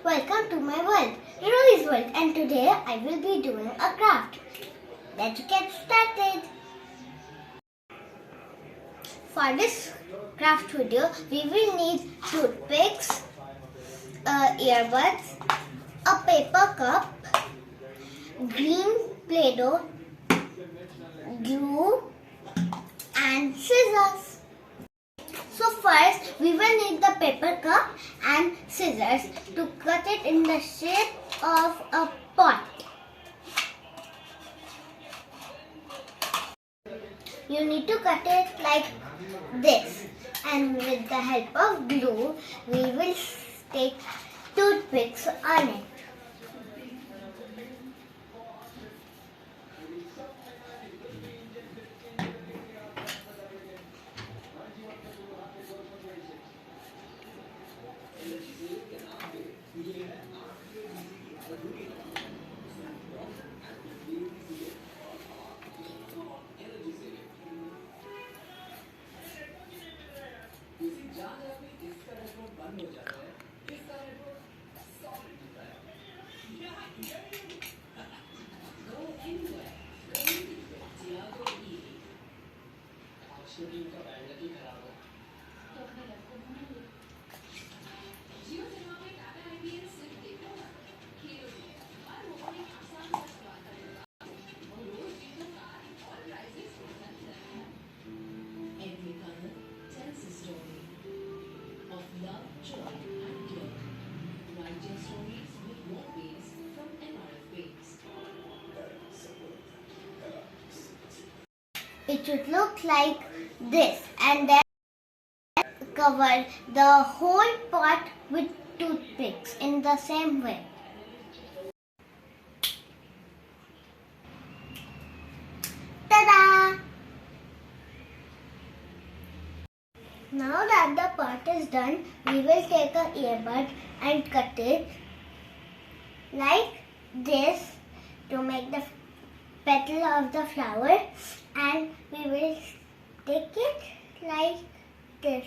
Welcome to my world, Rohi's world, and today I will be doing a craft. Let's get started. For this craft video, we will need toothpicks, earbuds, a paper cup, green Play-Doh, glue, and scissors. So first, we will need the paper cup and scissors to cut it in the shape of a pot. You need to cut it like this, and with the help of glue, we will stick toothpicks on it. It should look like this, and then cover the whole pot with toothpicks in the same way. Ta-da! Now that the pot is done, we will take an earbud and cut it like this to make the petal of the flower, and we will stick it like this.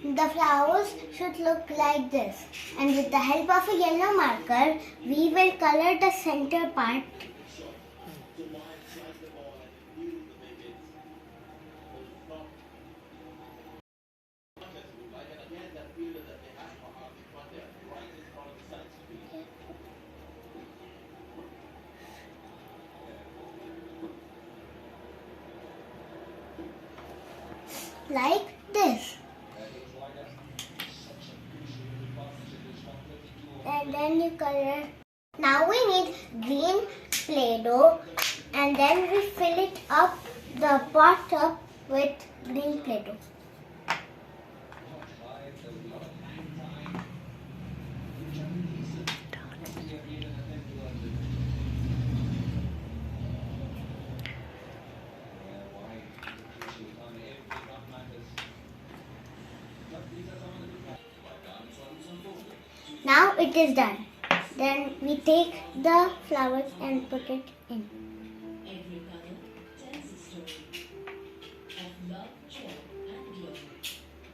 The flowers should look like this, and with the help of a yellow marker, we will color the center part. Like this. And then you color. Now we need green Play-Doh, and then we fill it up, the pot up with green Play-Doh. Now it is done. Then we take the flowers and put it in. Every color tells a story of love, joy, and glory.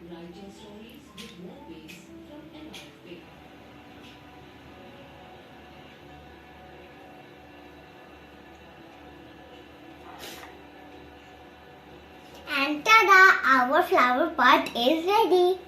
Write your stories with more ways from NRFP. And ta-da! Our flower pot is ready.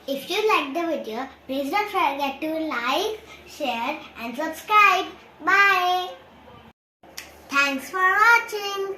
If you like the video, please don't forget to like, share and subscribe. Bye. Thanks for watching.